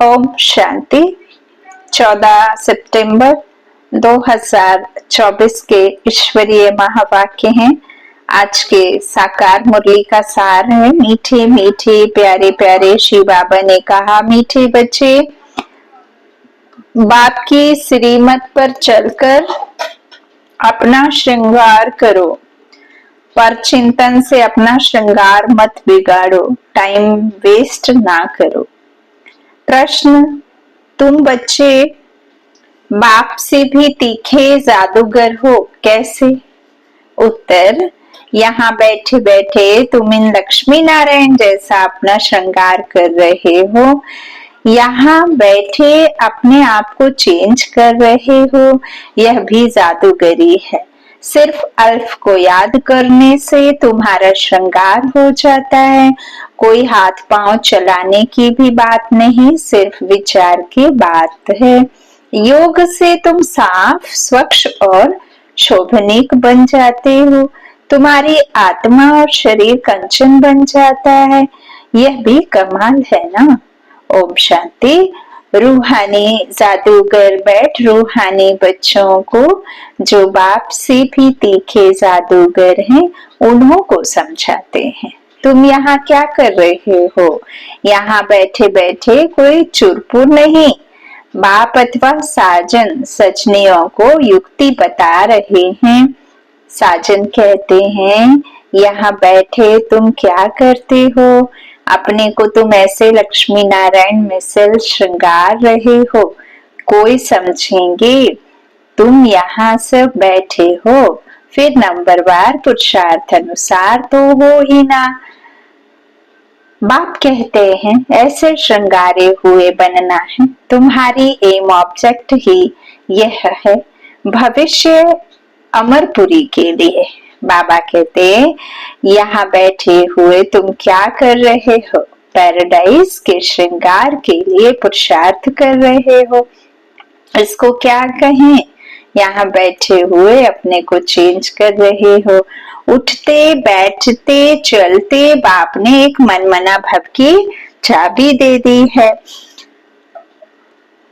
ओम शांति। 14 सितंबर 2024 के ईश्वरीय महावाक्य हैं। आज के साकार मुरली का सार है। मीठे मीठे प्यारे प्यारे शिव बाबा ने कहा, मीठे बच्चे बाप की श्रीमत पर चलकर अपना श्रृंगार करो, पर चिंतन से अपना श्रृंगार मत बिगाड़ो, टाइम वेस्ट ना करो। प्रश्न, तुम बच्चे बाप से भी तीखे जादूगर हो, कैसे? उत्तर, यहाँ बैठे बैठे तुम इन लक्ष्मी नारायण जैसा अपना श्रृंगार कर रहे हो, यहाँ बैठे अपने आप को चेंज कर रहे हो, यह भी जादूगरी है। सिर्फ अल्फ को याद करने से तुम्हारा श्रृंगार हो जाता है। कोई हाथ पांव चलाने की भी बात नहीं, सिर्फ विचार की बात है। योग से तुम साफ, स्वच्छ और शोभनीक बन जाते हो। तुम्हारी आत्मा और शरीर कंचन बन जाता है। यह भी कमाल है ना। ओम शांति। रूहानी जादूगर बैठ रूहानी बच्चों को, जो बाप से भी तीखे जादूगर हैं, उन्हों को समझाते हैं। तुम यहाँ क्या कर रहे हो? यहाँ बैठे बैठे कोई चुरपुर नहीं, बाप अथवा साजन सजनियों को युक्ति बता रहे हैं। साजन कहते हैं, यहाँ बैठे तुम क्या करते हो? अपने को तुम ऐसे लक्ष्मी नारायण मिसल श्रृंगार रहे हो, कोई समझेंगे तुम यहाँ सब बैठे हो, फिर नंबरवार पुरुषार्थ अनुसार तो हो ही ना। बाप कहते हैं, ऐसे श्रृंगारे हुए बनना है। तुम्हारी एम ऑब्जेक्ट ही यह है, भविष्य अमरपुरी के लिए। बाबा कहते, यहाँ बैठे हुए तुम क्या कर रहे हो? पैराडाइज के श्रृंगार के लिए पुरुषार्थ कर रहे हो। इसको क्या कहें? यहाँ बैठे हुए अपने को चेंज कर रहे हो। उठते बैठते चलते बाप ने एक मनमना भव की चाबी दे दी है।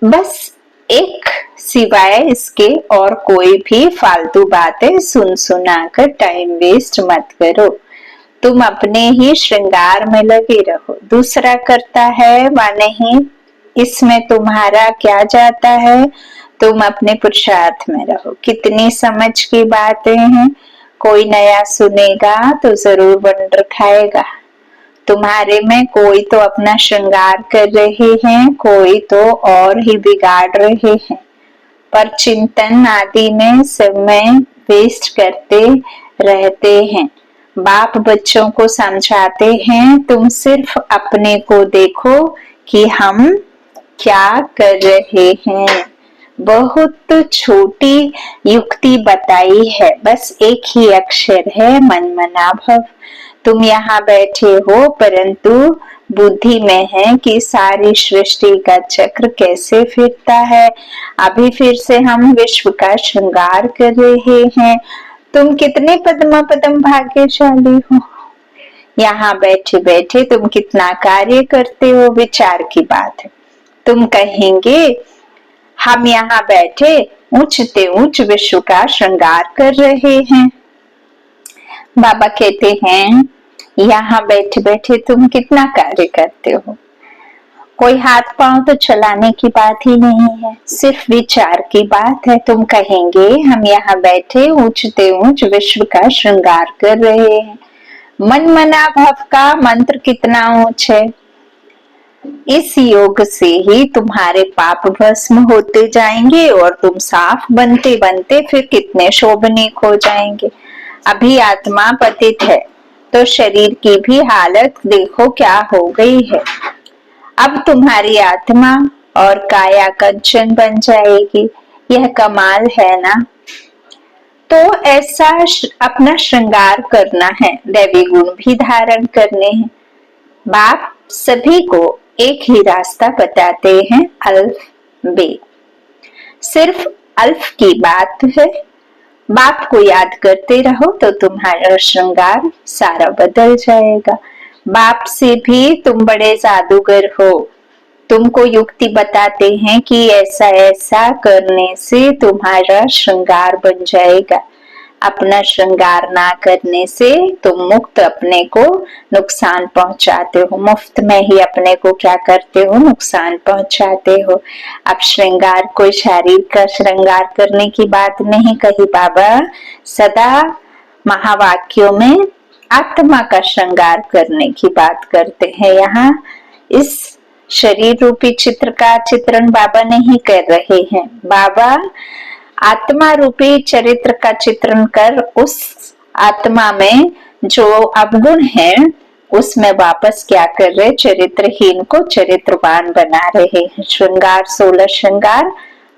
बस एक सिवाय इसके और कोई भी फालतू बातें सुन सुनाकर टाइम वेस्ट मत करो। तुम अपने ही श्रृंगार में लगे रहो, दूसरा करता है व नहीं, इसमें तुम्हारा क्या जाता है? तुम अपने पुरुषार्थ में रहो। कितनी समझ की बातें हैं। कोई नया सुनेगा तो जरूर वंडर खाएगा। तुम्हारे में कोई तो अपना श्रृंगार कर रहे हैं, कोई तो और ही बिगाड़ रहे हैं, पर चिंतन आदि में समय वेस्ट करते रहते हैं। बाप बच्चों को समझाते हैं, तुम सिर्फ अपने को देखो कि हम क्या कर रहे हैं। बहुत छोटी युक्ति बताई है, बस एक ही अक्षर है, मनमना भव। तुम यहाँ बैठे हो, परंतु बुद्धि में है कि सारी सृष्टि का चक्र कैसे फिरता है। अभी फिर से हम विश्व का श्रृंगार कर रहे हैं। तुम कितने पद्मा पदम भाग्यशाली हो। यहाँ बैठे बैठे तुम कितना कार्य करते हो, विचार की बात है। तुम कहेंगे, हम यहाँ बैठे ऊंचते ऊंच विश्व का श्रृंगार कर रहे हैं। बाबा कहते हैं, यहाँ बैठे बैठे तुम कितना कार्य करते हो। कोई हाथ पांव तो चलाने की बात ही नहीं है, सिर्फ विचार की बात है। तुम कहेंगे, हम यहाँ बैठे ऊंचते ऊंच विश्व का श्रृंगार कर रहे हैं। मनमना भव का मंत्र कितना ऊंच है। इस योग से ही तुम्हारे पाप भस्म होते जाएंगे और तुम साफ बनते बनते फिर कितने शोभनीक हो जाएंगे। अभी आत्मा पतित है तो शरीर की भी हालत देखो क्या हो गई है। अब तुम्हारी आत्मा और काया कंचन बन जाएगी। यह कमाल है ना। तो ऐसा अपना श्रृंगार करना है, दैवी गुण भी धारण करने हैं। बाप सभी को एक ही रास्ता बताते हैं, अल्फ बे। सिर्फ अल्फ की बात है। बाप को याद करते रहो तो तुम्हारा श्रृंगार सारा बदल जाएगा। बाप से भी तुम बड़े जादूगर हो, तुमको युक्ति बताते हैं कि ऐसा ऐसा करने से तुम्हारा श्रृंगार बन जाएगा, अपना श्रृंगार ना करने से तुम मुक्त अपने को नुकसान पहुंचाते हो, मुफ्त में ही अपने को क्या करते हो, नुकसान पहुंचाते हो। अब श्रृंगार कोई शारीर का श्रृंगार करने की बात नहीं कही बाबा, सदा महावाक्यों में आत्मा का श्रृंगार करने की बात करते हैं। यहाँ इस शरीर रूपी चित्र का चित्रण बाबा नहीं कर रहे हैं, बाबा आत्मा रूपी चरित्र का चित्रण कर उस आत्मा में जो अवगुण है उसमें वापस क्या कर रहे, चरित्रहीन को चरित्रवान बना रहे हैं। श्रृंगार 16 श्रृंगार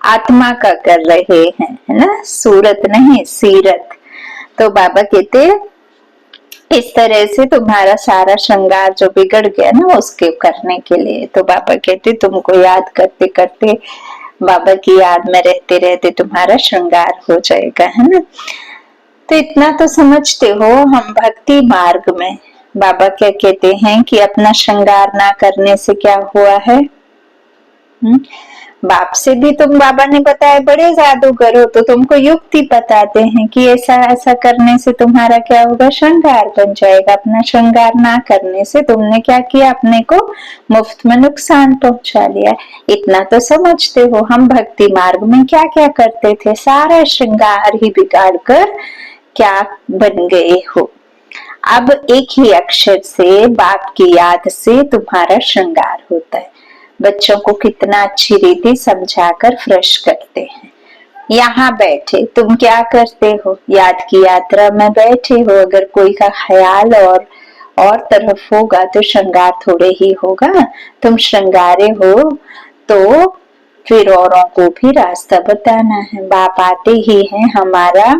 आत्मा का कर रहे हैं, है ना, सूरत नहीं सीरत। तो बाबा कहते इस तरह से तुम्हारा सारा श्रृंगार जो बिगड़ गया ना उसके करने के लिए, तो बाबा कहते तुमको याद करते करते, बाबा की याद में रहते रहते तुम्हारा श्रृंगार हो जाएगा, है ना। तो इतना तो समझते हो, हम भक्ति मार्ग में बाबा क्या कहते हैं कि अपना श्रृंगार ना करने से क्या हुआ है। बाप से भी तुम, बाबा ने बताया बड़े जादूगर हो, तो तुमको युक्ति बताते हैं कि ऐसा ऐसा करने से तुम्हारा क्या होगा, श्रृंगार बन जाएगा। अपना श्रृंगार ना करने से तुमने क्या किया, अपने को मुफ्त में नुकसान पहुंचा लिया। इतना तो समझते हो, हम भक्ति मार्ग में क्या क्या करते थे, सारा श्रृंगार ही बिगाड़ कर क्या बन गए हो। अब एक ही अक्षर से, बाप की याद से तुम्हारा श्रृंगार होता है। बच्चों को कितना अच्छी रीति समझाकर फ्रेश करते हैं। यहाँ बैठे तुम क्या करते हो, याद की यात्रा में बैठे हो, अगर कोई का ख्याल और तरफ होगा तो श्रृंगार थोड़े ही होगा। तुम श्रृंगारे हो तो फिर औरों को भी रास्ता बताना है। बाप आते ही हैं हमारा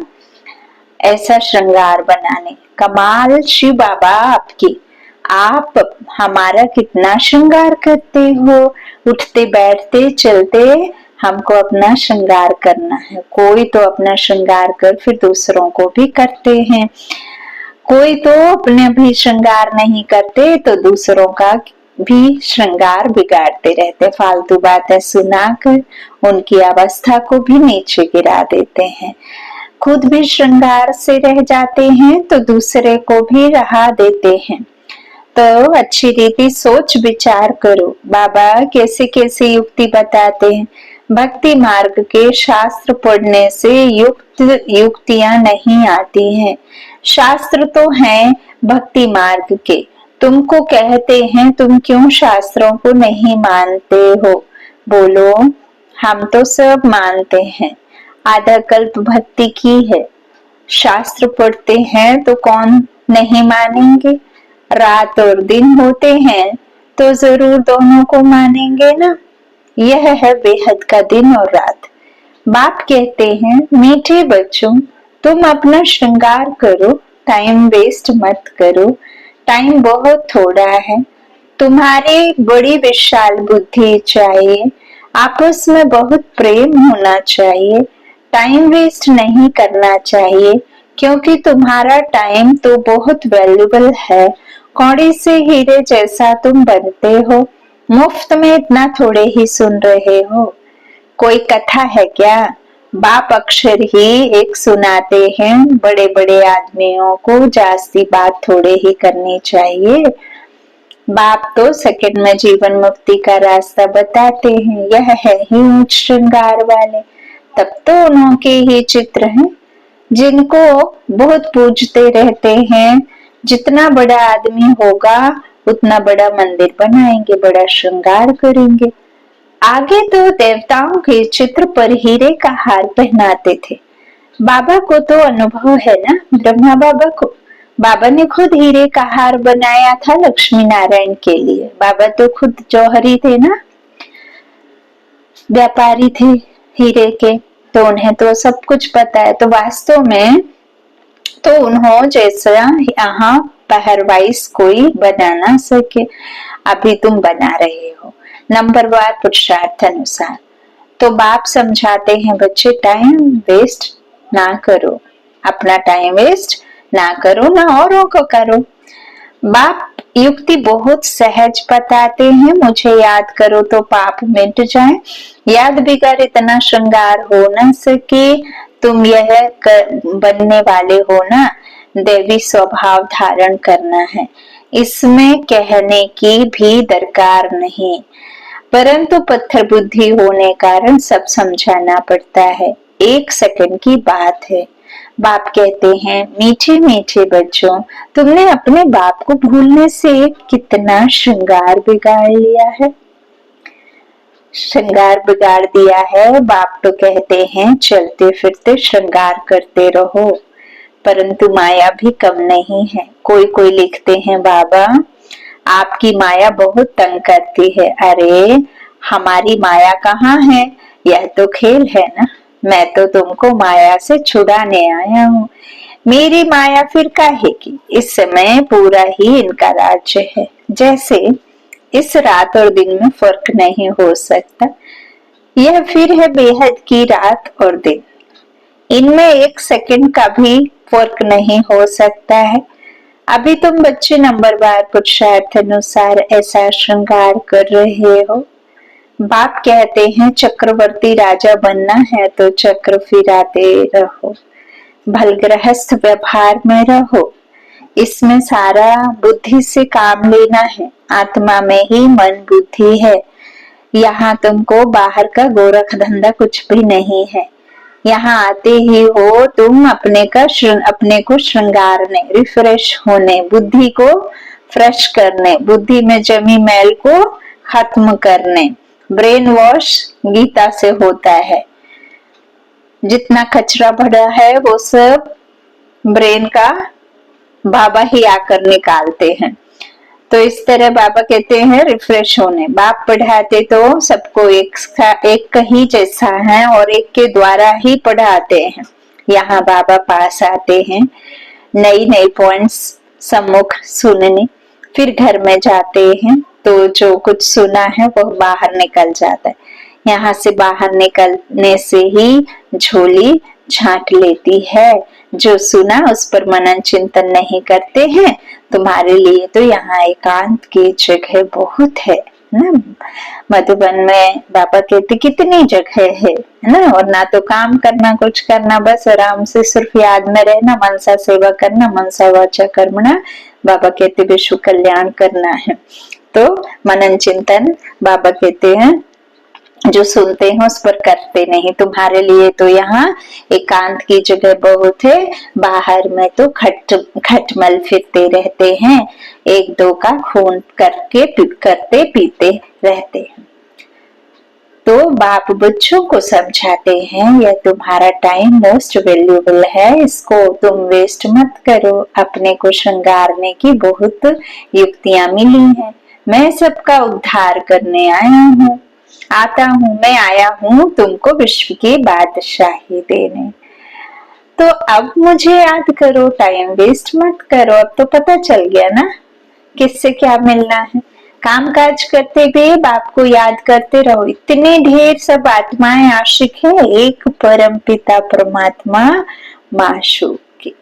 ऐसा श्रृंगार बनाने। कमाल शिव बाबा आपकी, आप हमारा कितना श्रृंगार करते हो, उठते बैठते चलते हमको अपना श्रृंगार करना है। कोई तो अपना श्रृंगार कर फिर दूसरों को भी करते हैं, कोई तो अपने भी श्रृंगार नहीं करते तो दूसरों का भी श्रृंगार बिगाड़ते रहते, फालतू बातें सुनाकर उनकी अवस्था को भी नीचे गिरा देते हैं। खुद भी श्रृंगार से रह जाते हैं तो दूसरे को भी रहा देते हैं। तो अच्छी रीति सोच विचार करो, बाबा कैसे कैसे युक्ति बताते हैं। भक्ति मार्ग के शास्त्र पढ़ने से युक्तियां नहीं आती हैं। शास्त्र तो हैं भक्ति मार्ग के, तुमको कहते हैं तुम क्यों शास्त्रों को नहीं मानते हो। बोलो हम तो सब मानते हैं, आधा कल्प भक्ति की है, शास्त्र पढ़ते हैं तो कौन नहीं मानेंगे। रात और दिन होते हैं तो जरूर दोनों को मानेंगे ना। यह है बेहद का दिन और रात। बाप कहते हैं मीठे बच्चों तुम अपना श्रृंगार करो, टाइम वेस्ट मत करो, टाइम बहुत थोड़ा है। तुम्हारी बड़ी विशाल बुद्धि चाहिए, आपस में बहुत प्रेम होना चाहिए, टाइम वेस्ट नहीं करना चाहिए, क्योंकि तुम्हारा टाइम तो बहुत वैल्यूबल है। कौड़ी से हीरे जैसा तुम बनते हो, मुफ्त में इतना थोड़े ही सुन रहे हो। कोई कथा है क्या, बाप अक्षर ही एक सुनाते हैं। बड़े बड़े आदमियों को जास्ती बात थोड़े ही करनी चाहिए। बाप तो सेकंड में जीवन मुक्ति का रास्ता बताते हैं। यह है ही उच्च श्रृंगार वाले, तब तो उनके ही चित्र हैं जिनको बहुत पूजते रहते हैं। जितना बड़ा आदमी होगा उतना बड़ा मंदिर बनाएंगे, बड़ा श्रृंगार करेंगे। आगे तो देवताओं के चित्र पर हीरे का हार पहनाते थे। बाबा को तो अनुभव है ना, ब्रह्मा बाबा को। बाबा ने खुद हीरे का हार बनाया था लक्ष्मी नारायण के लिए। बाबा तो खुद जौहरी थे ना, व्यापारी थे हीरे के, तो उन्हें तो सब कुछ पता है। तो वास्तव में तो उन्होंने जैसा यहाँ पहरवाइज कोई बना ना सके, अभी तुम बना रहे हो नंबरवार पुरुषार्थ अनुसार। तो बाप समझाते हैं बच्चे टाइम वेस्ट ना करो, अपना टाइम वेस्ट ना करो, ना औरों को करो। बाप युक्ति बहुत सहज बताते हैं, मुझे याद करो तो पाप मिट जाए। याद बिगर इतना श्रृंगार हो न सके, तुम यह बनने वाले हो ना, देवी स्वभाव धारण करना है। इसमें कहने की भी दरकार नहीं, परंतु पत्थर बुद्धि होने कारण सब समझाना पड़ता है। 1 सेकंड की बात है। बाप कहते हैं, मीठे मीठे बच्चों, तुमने अपने बाप को भूलने से कितना श्रृंगार बिगाड़ लिया है। श्रृंगार बिगाड़ दिया है। बाप तो कहते हैं चलते फिरते श्रृंगार करते रहो, परंतु माया भी कम नहीं है। कोई कोई लिखते हैं, बाबा आपकी माया बहुत तंग करती है। अरे हमारी माया कहाँ है, यह तो खेल है ना। मैं तो तुमको माया से छुड़ाने आया हूँ। मेरी माया फिर काहे की, इस समय पूरा ही इनका राज्य है। जैसे इस रात और दिन में फर्क नहीं हो सकता, यह फिर है बेहद की रात और दिन। इनमें 1 सेकंड का भी फर्क नहीं हो सकता है। अभी तुम बच्चे नंबरवार पुरुषार्थ अनुसार ऐसा श्रृंगार कर रहे हो। बाप कहते हैं चक्रवर्ती राजा बनना है तो चक्र फिराते रहो, भलगृहस्थ व्यवहार में रहो। इसमें सारा बुद्धि से काम लेना है। आत्मा में ही मन बुद्धि है। यहाँ तुमको बाहर का गोरख धंधा कुछ भी नहीं है। यहाँ आते ही हो तुम अपने को श्रृंगारने, रिफ्रेश होने, बुद्धि को फ्रेश करने, बुद्धि में जमी मैल को खत्म करने। ब्रेन वॉश गीता से होता है। जितना कचरा भरा है वो सब ब्रेन का बाबा ही आकर निकालते हैं। तो इस तरह बाबा कहते हैं रिफ्रेश होने। बाप पढ़ाते तो सबको एक ही जैसा है और एक के द्वारा ही पढ़ाते हैं। यहाँ बाबा पास आते हैं, नई नई पॉइंट्स सम्मुख सुनने, फिर घर में जाते हैं तो जो कुछ सुना है वो बाहर निकल जाता है। यहाँ से बाहर निकलने से ही झोली झांक लेती है। जो सुना उस पर मनन चिंतन नहीं करते हैं। तुम्हारे लिए तो यहाँ एकांत की जगह बहुत है ना। मधुबन में बाबा कहते कितनी जगह है ना, और ना तो काम करना कुछ करना, बस आराम से सिर्फ याद में रहना, मनसा सेवा करना, मनसा वाचा कर्मणा, बाबा कहते विश्व कल्याण करना है। तो मनन चिंतन बाबा कहते हैं जो सुनते हैं उस पर करते नहीं। तुम्हारे लिए तो यहाँ एकांत की जगह बहुत है। बाहर में तो खटमल फिरते रहते हैं, 1-2 का खून करते पीते रहते हैं। तो बाप बच्चों को समझाते हैं यह तुम्हारा टाइम मोस्ट वैल्यूएबल है, इसको तुम वेस्ट मत करो। अपने को श्रृंगारने की बहुत युक्तियां मिली हैं। मैं सबका उद्धार करने मैं आया हूँ तुमको विश्व की बादशाही देने। तो अब मुझे याद करो, टाइम वेस्ट मत करो। अब तो पता चल गया ना किससे क्या मिलना है। काम काज करते हुए बाप को याद करते रहो। इतने ढेर सब आत्माएं आशिक है एक परम पिता परमात्मा माशूक की।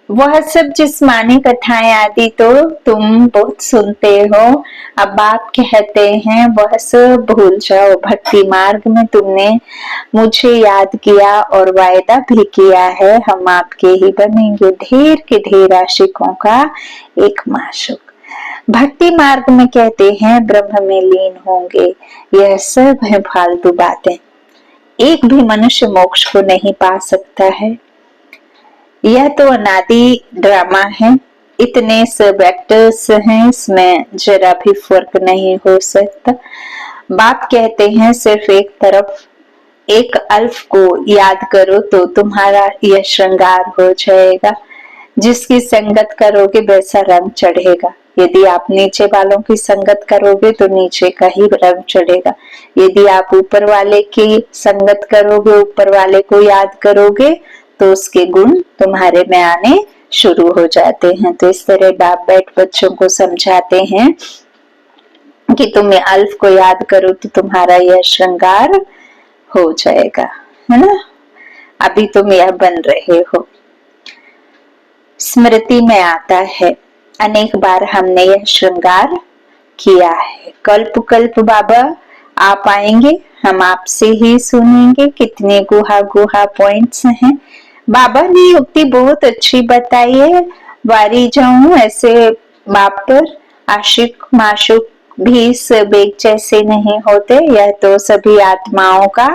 वह सब जिस्मानी कथाएं आदि तो तुम बहुत सुनते हो। अब बाप कहते हैं वह सब भूल जाओ। भक्ति मार्ग में तुमने मुझे याद किया और वायदा भी किया है हम आपके ही बनेंगे, ढेर के ढेर आशिकों का एक माशूक। भक्ति मार्ग में कहते हैं ब्रह्म में लीन होंगे। यह सब है फालतू बातें। एक भी मनुष्य मोक्ष को नहीं पा सकता है। यह तो अनादि ड्रामा है। इतने सब एक्टर्स हैं, इसमें जरा भी फर्क नहीं हो सकता। बाप कहते हैं सिर्फ एक तरफ एक अल्फ को याद करो तो तुम्हारा यह श्रृंगार हो जाएगा। जिसकी संगत करोगे वैसा रंग चढ़ेगा। यदि आप नीचे वालों की संगत करोगे तो नीचे का ही रंग चढ़ेगा। यदि आप ऊपर वाले की संगत करोगे, ऊपर वाले को याद करोगे तो उसके गुण तुम्हारे में आने शुरू हो जाते हैं। तो इस तरह बाप बैठ बच्चों को समझाते हैं कि तुम अल्फ को याद करो तो तुम्हारा यह श्रृंगार हो जाएगा, है ना। अभी तुम यह बन रहे हो। स्मृति में आता है अनेक बार हमने यह श्रृंगार किया है। कल्प कल्प बाबा आप आएंगे, हम आपसे ही सुनेंगे। कितने गुहा गुहा पॉइंट्स हैं। बाबा ने युक्ति बहुत अच्छी बताई है। वारी जाऊं ऐसे बाप पर, आशिक माशुक भी सब एक जैसे नहीं होते। यह तो सभी आत्माओं का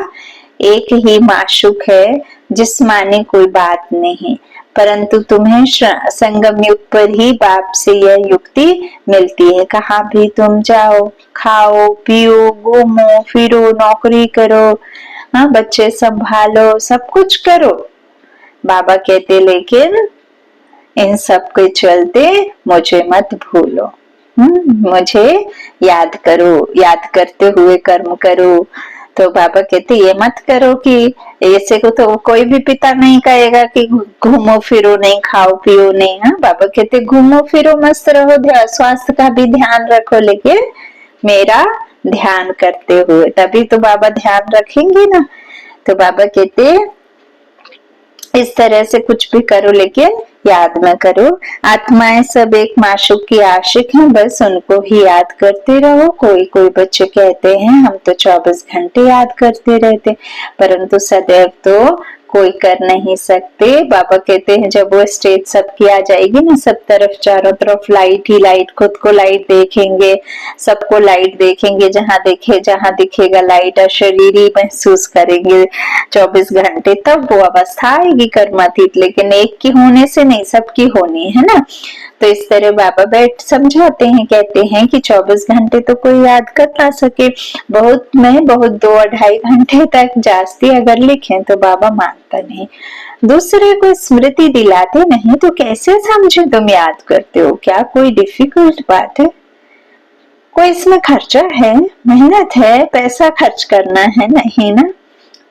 एक ही माशुक है, जिस्मानी कोई बात नहीं। परंतु तुम्हें संगम युग पर ही बाप से यह युक्ति मिलती है। कहाँ भी तुम जाओ, खाओ पियो, घूमो फिरो, नौकरी करो, हाँ बच्चे संभालो, सब कुछ करो। बाबा कहते लेकिन इन सब के चलते मुझे मत भूलो। मुझे याद करो, याद करते हुए कर्म करो। तो बाबा कहते ये मत करो कि ऐसे को तो कोई भी पिता नहीं कहेगा कि घूमो फिरो नहीं, खाओ पियो नहीं। हाँ, बाबा कहते घूमो फिरो मस्त रहो, स्वास्थ्य का भी ध्यान रखो, लेकिन मेरा ध्यान करते हुए, तभी तो बाबा ध्यान रखेंगे ना। तो बाबा कहते इस तरह से कुछ भी करो लेकिन याद में करो। आत्माएं सब एक माशूक की आशिक हैं, बस उनको ही याद करते रहो। कोई कोई बच्चे कहते हैं हम तो 24 घंटे याद करते रहते, परंतु सदैव तो कोई कर नहीं सकते। बाबा कहते हैं जब वो स्टेज सबकी आ जाएगी ना, सब तरफ चारों तरफ लाइट ही लाइट, खुद को लाइट देखेंगे, सबको लाइट देखेंगे, जहाँ दिखेगा लाइट, अशरीरी महसूस करेंगे 24 घंटे, तब वो अवस्था आएगी कर्मातीत। लेकिन एक की होने से नहीं, सबकी होनी है ना। तो इस तरह बाबा बैठ समझाते हैं, कहते हैं कि 24 घंटे तो कोई याद कर ना सके, बहुत में बहुत 2-2.5 घंटे तक जास्ती अगर लिखें तो बाबा मानता नहीं। दूसरे को स्मृति दिलाते नहीं तो कैसे समझे तुम याद करते हो? क्या कोई डिफिकल्ट बात है? कोई इसमें खर्चा है, मेहनत है, पैसा खर्च करना है? नहीं ना,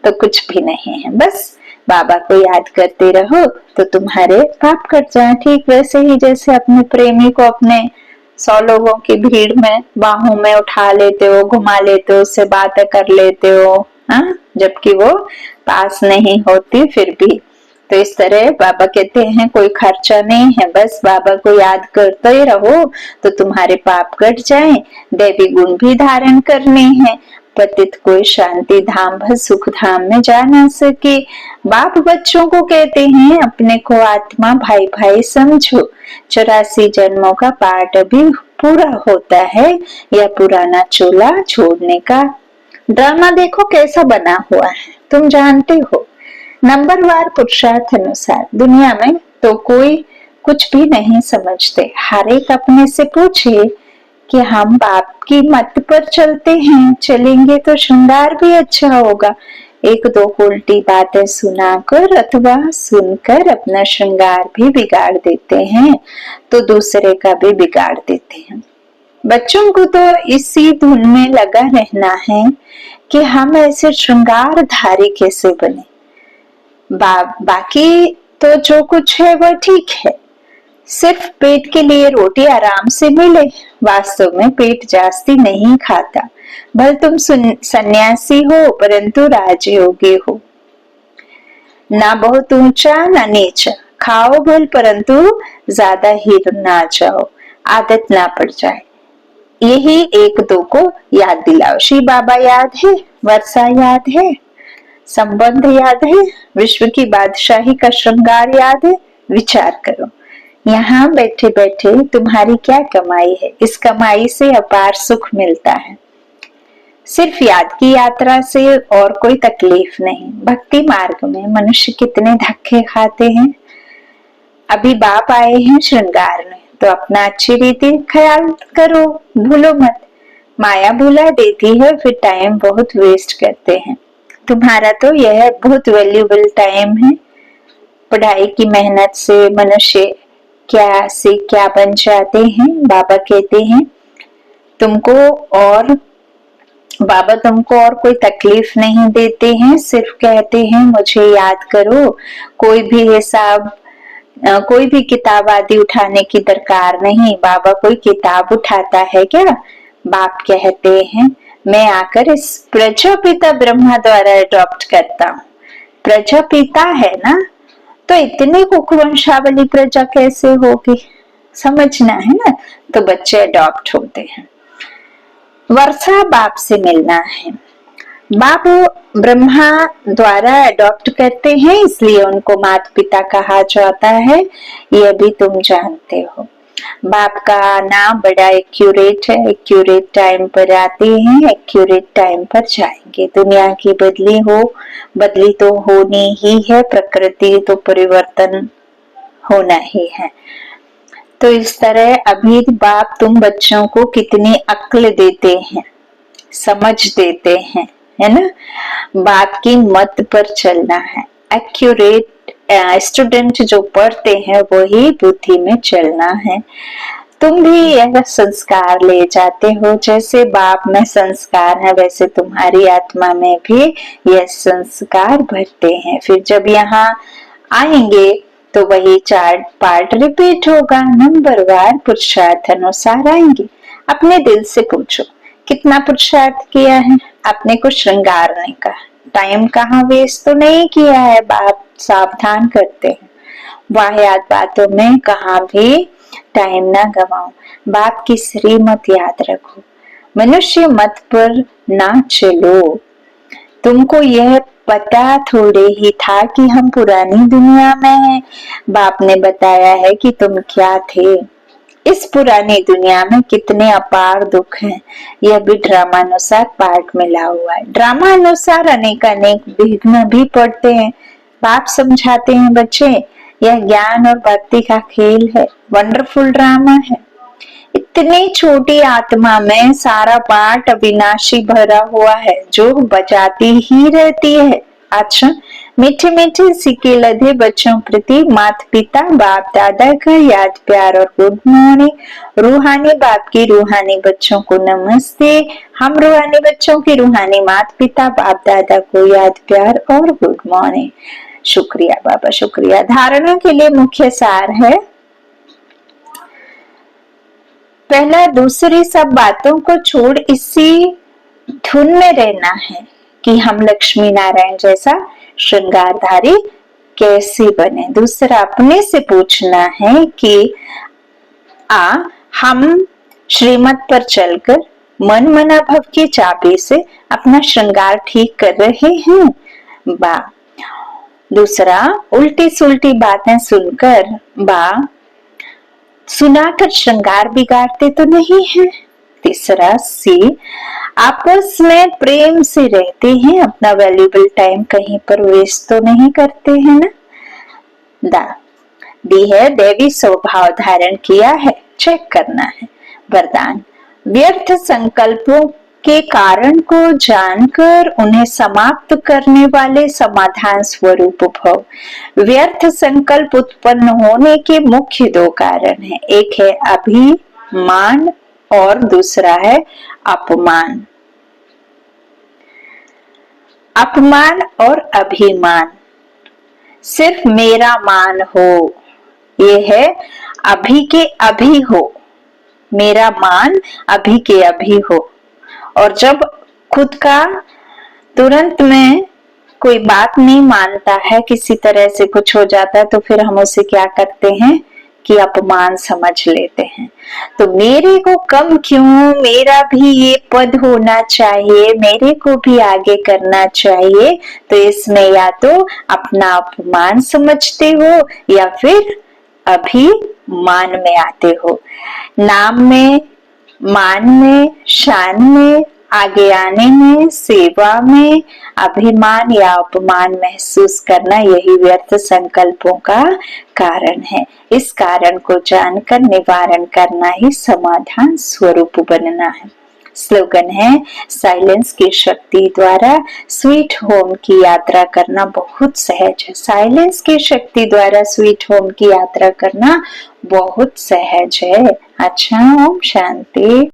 तो कुछ भी नहीं है। बस बाबा को याद करते रहो तो तुम्हारे पाप कट जाए। ठीक वैसे ही जैसे अपने प्रेमी को अपने 100 लोगों की भीड़ में बाहों में उठा लेते हो, घुमा लेते हो, उससे बातें कर लेते हो, हाँ, जबकि वो पास नहीं होती फिर भी। तो इस तरह बाबा कहते हैं कोई खर्चा नहीं है, बस बाबा को याद करते ही रहो तो तुम्हारे पाप कट जाए। दैवी गुण भी धारण करने हैं, पतित कोई शांति धाम व सुख धाम में जा ना सके। बाप बच्चों को कहते हैं अपने को आत्मा भाई भाई समझो। 84 जन्मों का पाठ अभी पूरा होता है, यह पुराना चोला छोड़ने का। ड्रामा देखो कैसा बना हुआ है, तुम जानते हो। नंबरवार पुरुषार्थ अनुसार दुनिया में तो कोई कुछ भी नहीं समझते। हर एक अपने से पूछे कि हम बाप की मत पर चलते हैं, चलेंगे तो श्रृंगार भी अच्छा होगा। एक दो उल्टी बातें सुनाकर अथवा सुनकर अपना श्रृंगार भी बिगाड़ देते हैं, तो दूसरे का भी बिगाड़ देते हैं। बच्चों को तो इसी धुन में लगा रहना है कि हम ऐसे श्रृंगारधारी कैसे बने। बाकी तो जो कुछ है वह ठीक है, सिर्फ पेट के लिए रोटी आराम से मिले। वास्तव में पेट जास्ती नहीं खाता। भले तुम सन्यासी हो परंतु राजयोगी हो, ना बहुत ऊंचा ना नीचा। खाओ भल परंतु ज्यादा ही ना जाओ, आदत ना पड़ जाए। यही एक दो को याद दिलाओ। श्री बाबा याद है, वर्षा याद है, संबंध याद है, विश्व की बादशाही का श्रृंगार याद है। विचार करो, यहाँ बैठे बैठे तुम्हारी क्या कमाई है? इस कमाई से अपार सुख मिलता है। सिर्फ याद की यात्रा से और कोई तकलीफ नहीं। भक्ति मार्ग में मनुष्य कितने धक्के खाते हैं। अभी बाप आए हैं श्रृंगार में, तो अपना अच्छी रीति ख्याल करो, भूलो मत। माया भुला देती है, फिर टाइम बहुत वेस्ट करते हैं। तुम्हारा तो यह बहुत वैल्यूएबल टाइम है। पढ़ाई की मेहनत से मनुष्य क्या से क्या बन जाते हैं। बाबा कहते हैं तुमको और बाबा तुमको और कोई तकलीफ नहीं देते हैं, सिर्फ कहते हैं मुझे याद करो। कोई भी हिसाब, कोई भी किताब आदि उठाने की दरकार नहीं। बाबा कोई किताब उठाता है क्या? बाप कहते हैं मैं आकर इस प्रजापिता ब्रह्मा द्वारा अडॉप्ट करता हूँ। प्रजापिता है ना, तो इतनी कुकवंशावली प्रजा कैसे होगी? समझना है ना, तो बच्चे अडॉप्ट होते हैं। वर्षा बाप से मिलना है। बाप ब्रह्मा द्वारा अडॉप्ट करते हैं, इसलिए उनको माता पिता कहा जाता है, यह भी तुम जानते हो। बाप का आना बड़ा एक्यूरेट है, एक्यूरेट टाइम पर आते हैं, एक्यूरेट टाइम पर जाएंगे। दुनिया की बदली तो होनी ही है, प्रकृति तो परिवर्तन होना ही है। तो इस तरह अभी बाप तुम बच्चों को कितनी अक्ल देते हैं, समझ देते हैं, है ना। बाप की मत पर चलना है। एक्यूरेट स्टूडेंट जो पढ़ते हैं वही बुद्धि में चलना है। तुम भी यह संस्कार ले जाते हो, जैसे बाप में संस्कार है वैसे तुम्हारी आत्मा में भी यह संस्कार भरते हैं। फिर जब यहाँ आएंगे तो वही 4 पार्ट रिपीट होगा, नंबरवार पुरुषार्थ अनुसार आएंगे। अपने दिल से पूछो कितना पुरुषार्थ किया है आपने को श्रृंगारने का, टाइम कहाँ वेस्ट तो नहीं किया है। बाप सावधान करते हैं, वाहियात बातों में कहाँ भी टाइम ना गवाओ। बाप की श्रीमत याद रखो, मनुष्य मत पर ना चलो। तुमको यह पता थोड़े ही था कि हम पुरानी दुनिया में हैं। बाप ने बताया है कि तुम क्या थे। इस पुरानी दुनिया में कितने अपार दुख हैं, यह भी ड्रामानुसार पाठ मिला हुआ है। ड्रामानुसार अनेक विघ्न भी पड़ते हैं। बाप समझाते हैं बच्चे, यह ज्ञान और भक्ति का खेल है, वंडरफुल ड्रामा है। इतनी छोटी आत्मा में सारा पाठ अविनाशी भरा हुआ है जो बजाती ही रहती है। अच्छा, मीठे मीठे सिक्के लदे बच्चों प्रति माता पिता बाप दादा का याद प्यार और गुड मॉर्निंग। रूहानी बाप की रूहानी बच्चों को नमस्ते। हम रूहानी बच्चों की रूहानी माता पिता बाप दादा को याद प्यार और गुड मॉर्निंग। शुक्रिया बाबा, शुक्रिया। धारणा के लिए मुख्य सार है, पहला दूसरी सब बातों को छोड़ इसी धुन में रहना है कि हम लक्ष्मी नारायण जैसा श्रृंगारधारी कैसे बने। दूसरा, अपने से पूछना है कि हम श्रीमत पर चलकर मन मना भव की चाबी से अपना श्रृंगार ठीक कर रहे हैं। दूसरा, उल्टी सुल्टी बातें सुनकर सुनाकर श्रृंगार बिगाड़ते तो नहीं है। तीसरा, सी, आपस में प्रेम से रहते हैं, अपना वैल्यूबल टाइम कहीं पर वेस्ट तो नहीं करते हैं ना। डी है, देवी स्वभाव धारण किया है, चेक करना है। वरदान, व्यर्थ संकल्पों के कारण को जानकर उन्हें समाप्त करने वाले समाधान स्वरूप भव। व्यर्थ संकल्प उत्पन्न होने के मुख्य 2 कारण हैं, एक है अभिमान और दूसरा है अपमान। अपमान और अभिमान, सिर्फ मेरा मान हो, ये है अभी के अभी हो, मेरा मान अभी के अभी हो। और जब खुद का तुरंत में कोई बात नहीं मानता है, किसी तरह से कुछ हो जाता है, तो फिर हम उसे क्या करते हैं कि अपमान समझ लेते हैं। तो मेरे को कम क्यों, मेरा भी ये पद होना चाहिए, मेरे को भी आगे करना चाहिए। तो इसमें या तो अपना अपमान समझते हो या फिर अभिमान में आते हो। नाम में, मान में, शान में, आगे आने में, सेवा में अभिमान या अपमान महसूस करना, यही व्यर्थ संकल्पों का कारण है। इस कारण को जानकर निवारण करना ही समाधान स्वरूप बनना है। स्लोगन है, साइलेंस की शक्ति द्वारा स्वीट होम की यात्रा करना बहुत सहज है। साइलेंस की शक्ति द्वारा स्वीट होम की यात्रा करना बहुत सहज है। अच्छा, ओम शांति।